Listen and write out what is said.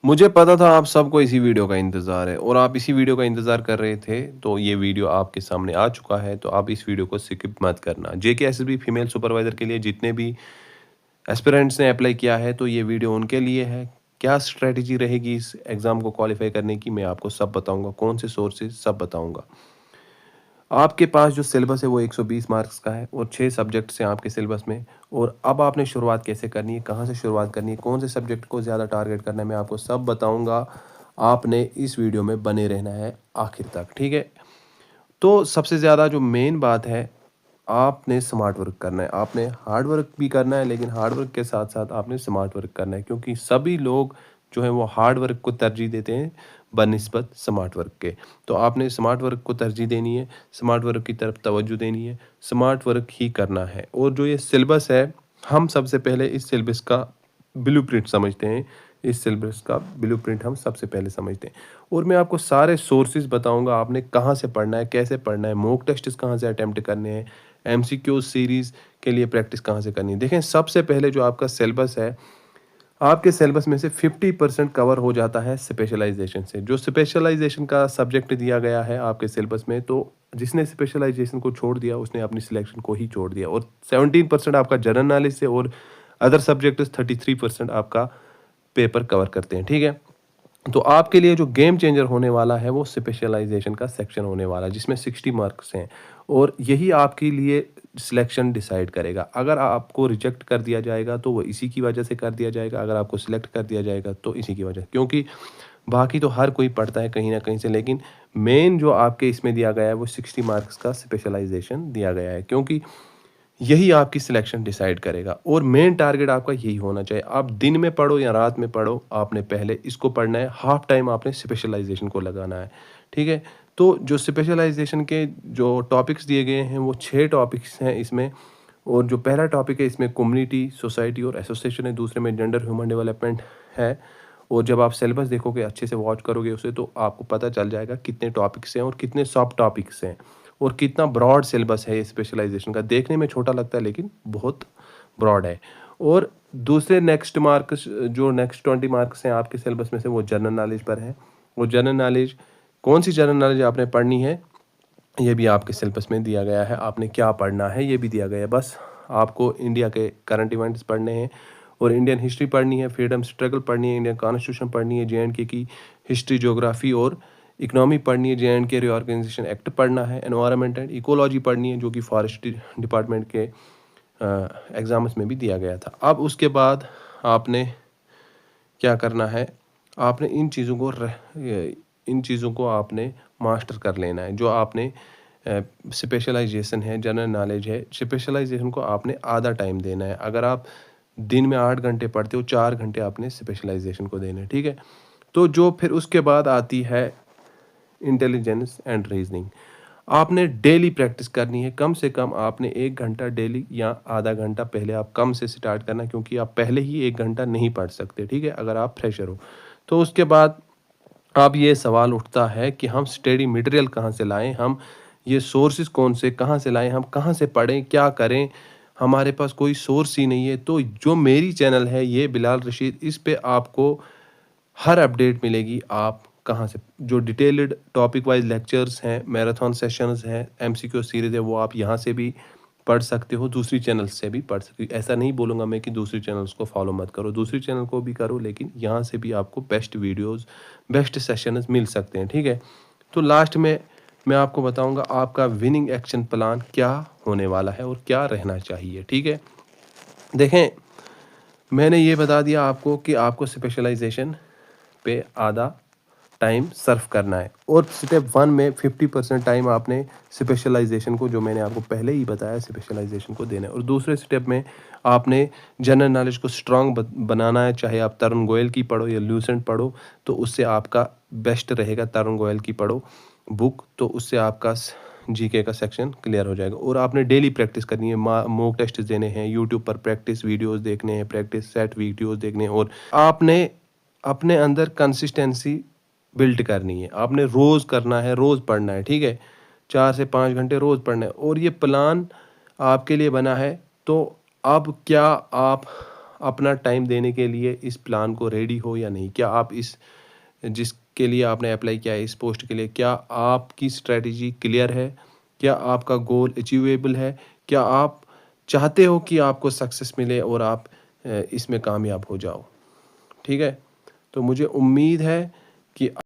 मुझे पता था आप सबको इसी वीडियो का इंतज़ार है और आप इसी वीडियो का इंतज़ार कर रहे थे, तो ये वीडियो आपके सामने आ चुका है, तो आप इस वीडियो को स्किप मत करना। जेकेएसएसबी फीमेल सुपरवाइज़र के लिए जितने भी एस्पिरेंट्स ने अप्लाई किया है, तो ये वीडियो उनके लिए है। क्या स्ट्रैटेजी रहेगी इस एग्ज़ाम को क्वालिफ़ाई करने की, मैं आपको सब बताऊँगा, कौन से सोर्सेज़ सब बताऊँगा। आपके पास जो सिलेबस है वो 120 मार्क्स का है और 6 सब्जेक्ट्स हैं आपके सिलेबस में। और अब आपने शुरुआत कैसे करनी है, कहाँ से शुरुआत करनी है, कौन से सब्जेक्ट को ज़्यादा टारगेट करना है, मैं आपको सब बताऊँगा। आपने इस वीडियो में बने रहना है आखिर तक, ठीक है? तो सबसे ज़्यादा जो मेन बात है, आपने स्मार्ट वर्क करना है। आपने हार्ड वर्क भी करना है, लेकिन हार्ड वर्क के साथ-साथ आपने स्मार्ट वर्क करना है, क्योंकि सभी लोग जो हैं वो हार्ड वर्क को तरजीह देते हैं बनिस्बत स्मार्ट वर्क के। तो आपने स्मार्ट वर्क को तरजीह देनी है, स्मार्ट वर्क की तरफ तवज्जो देनी है, स्मार्ट वर्क ही करना है। और जो ये सिलेबस है, हम सबसे पहले इस सिलेबस का ब्लूप्रिंट समझते हैं। इस सिलेबस का ब्लूप्रिंट हम सबसे पहले समझते हैं और मैं आपको सारे सोर्सेज़ बताऊँगा, आपने कहाँ से पढ़ना है, कैसे पढ़ना है, मॉक टेस्ट्स कहाँ से अटेम्प्ट करने हैं, एमसीक्यू सीरीज़ के लिए प्रैक्टिस कहाँ से करनी है। देखें, सबसे पहले जो आपका सिलेबस है, आपके सिलेबस में से 50% कवर हो जाता है स्पेशलाइज़ेशन से। जो स्पेशलाइज़ेशन का सब्जेक्ट दिया गया है आपके सिलेबस में, तो जिसने स्पेशलाइज़ेशन को छोड़ दिया, उसने अपनी सिलेक्शन को ही छोड़ दिया। और 17% आपका जनरल नॉलेज से और अदर सब्जेक्ट्स 33% आपका पेपर कवर करते हैं, ठीक है? तो आपके लिए जो गेम चेंजर होने वाला है वो स्पेशलाइजेशन का सेक्शन होने वाला है, जिसमें 60 मार्क्स हैं और यही आपके लिए सिलेक्शन डिसाइड करेगा। अगर आपको रिजेक्ट कर दिया जाएगा तो वो इसी की वजह से कर दिया जाएगा, अगर आपको सिलेक्ट कर दिया जाएगा तो इसी की वजह, क्योंकि बाकी तो हर कोई पढ़ता है कहीं ना कहीं से, लेकिन मेन जो आपके इसमें दिया गया है वो 60 मार्क्स का स्पेशलाइजेशन दिया गया है, क्योंकि यही आपकी सिलेक्शन डिसाइड करेगा और मेन टारगेट आपका यही होना चाहिए। आप दिन में पढ़ो या रात में पढ़ो, आपने पहले इसको पढ़ना है, हाफ टाइम आपने स्पेशलाइजेशन को लगाना है, ठीक है? तो जो स्पेशलाइजेशन के जो टॉपिक्स दिए गए हैं वो 6 टॉपिक्स हैं इसमें। और जो पहला टॉपिक है इसमें कम्युनिटी, सोसाइटी और एसोसिएशन है, दूसरे में जेंडर ह्यूमन डेवलपमेंट है। और जब आप सिलेबस देखोगे, अच्छे से वॉच करोगे उसे, तो आपको पता चल जाएगा कितने टॉपिक्स हैं और कितने सब टॉपिक्स हैं और कितना ब्रॉड सिलेबस है ये स्पेशलाइजेशन का। देखने में छोटा लगता है लेकिन बहुत ब्रॉड है। और दूसरे नेक्स्ट मार्क्स, जो नेक्स्ट 20 मार्क्स हैं आपके सिलेबस में से, वो जनरल नॉलेज पर है। वो जनरल नॉलेज, कौन सी जनरल नॉलेज आपने पढ़नी है, ये भी आपके सिलेबस में दिया गया है। आपने क्या पढ़ना है ये भी दिया गया है। बस आपको इंडिया के करंट इवेंट्स पढ़ने हैं और इंडियन हिस्ट्री पढ़नी है, फ्रीडम स्ट्रगल पढ़नी है, इंडियन कॉन्स्टिट्यूशन पढ़नी है, जेएंडके की हिस्ट्री, ज्योग्राफी और इकोनॉमी पढ़नी है, जेएंडके रीऑर्गेनाइजेशन एक्ट पढ़ना है, एनवायरनमेंट एंड इकोलॉजी पढ़नी है, जो कि फॉरेस्ट्री डिपार्टमेंट के एग्जाम्स में भी दिया गया था। अब उसके बाद आपने क्या करना है, आपने इन चीज़ों को आपने मास्टर कर लेना है। जो आपने स्पेशलाइजेशन है, जनरल नॉलेज है, स्पेशलाइजेशन को आपने आधा टाइम देना है। अगर आप दिन में 8 घंटे पढ़ते हो, 4 घंटे आपने स्पेशलाइजेशन को देने हैं, ठीक है? तो जो फिर उसके बाद आती है इंटेलिजेंस एंड रीजनिंग। आपने डेली प्रैक्टिस करनी है, कम से कम आपने 1 घंटा डेली या आधा घंटा, पहले आप कम से स्टार्ट करना, क्योंकि आप पहले ही 1 घंटा नहीं पढ़ सकते, ठीक है, अगर आप फ्रेशर हो। तो उसके बाद अब ये सवाल उठता है कि हम स्टडी मटेरियल कहाँ से लाएं, हम ये सोर्सेज कौन से कहाँ से लाएं, हम कहाँ से पढ़ें, क्या करें, हमारे पास कोई सोर्स ही नहीं है। तो जो मेरी चैनल है ये बिलाल रशीद, इस पे आपको हर अपडेट मिलेगी। आप कहाँ से, जो डिटेल्ड टॉपिक वाइज लेक्चर्स हैं, मैराथन सेशंस हैं, एमसीक्यू सीरीज है, वो आप यहाँ से भी पढ़ सकते हो, दूसरी चैनल से भी पढ़ सकते हो। ऐसा नहीं बोलूँगा मैं कि दूसरी चैनल्स को फॉलो मत करो, दूसरी चैनल को भी करो, लेकिन यहाँ से भी आपको बेस्ट वीडियोस, बेस्ट सेशंस मिल सकते हैं, ठीक है? तो लास्ट में मैं आपको बताऊँगा आपका विनिंग एक्शन प्लान क्या होने वाला है और क्या रहना चाहिए, ठीक है? देखें, मैंने ये बता दिया आपको कि आपको स्पेशलाइजेशन पे आधा टाइम सर्व करना है और स्टेप 1 में 50% टाइम आपने स्पेशलाइजेशन को, जो मैंने आपको पहले ही बताया, स्पेशलाइजेशन को देना है। और दूसरे स्टेप में आपने जनरल नॉलेज को स्ट्रांग बनाना है, चाहे आप तरुण गोयल की पढ़ो या लूसेंट पढ़ो, तो उससे आपका बेस्ट रहेगा। तरुण गोयल की पढ़ो बुक, तो उससे आपका जीके का सेक्शन क्लियर हो जाएगा। और आपने डेली प्रैक्टिस करनी है, मॉक टेस्ट देने हैं, यूट्यूब पर प्रैक्टिस वीडियोस देखने हैं, प्रैक्टिस सेट वीडियोस देखने हैं, और आपने अपने अंदर कंसिस्टेंसी बिल्ड करनी है। आपने रोज़ करना है, रोज़ पढ़ना है, ठीक है? 4 से 5 घंटे रोज़ पढ़ना है और ये प्लान आपके लिए बना है। तो अब क्या आप अपना टाइम देने के लिए इस प्लान को रेडी हो या नहीं? क्या आप इस जिसके लिए आपने अप्लाई किया है इस पोस्ट के लिए, क्या आपकी स्ट्रैटेजी क्लियर है? क्या आपका गोल अचीवेबल है? क्या आप चाहते हो कि आपको सक्सेस मिले और आप इसमें कामयाब हो जाओ? ठीक है? तो मुझे उम्मीद है कि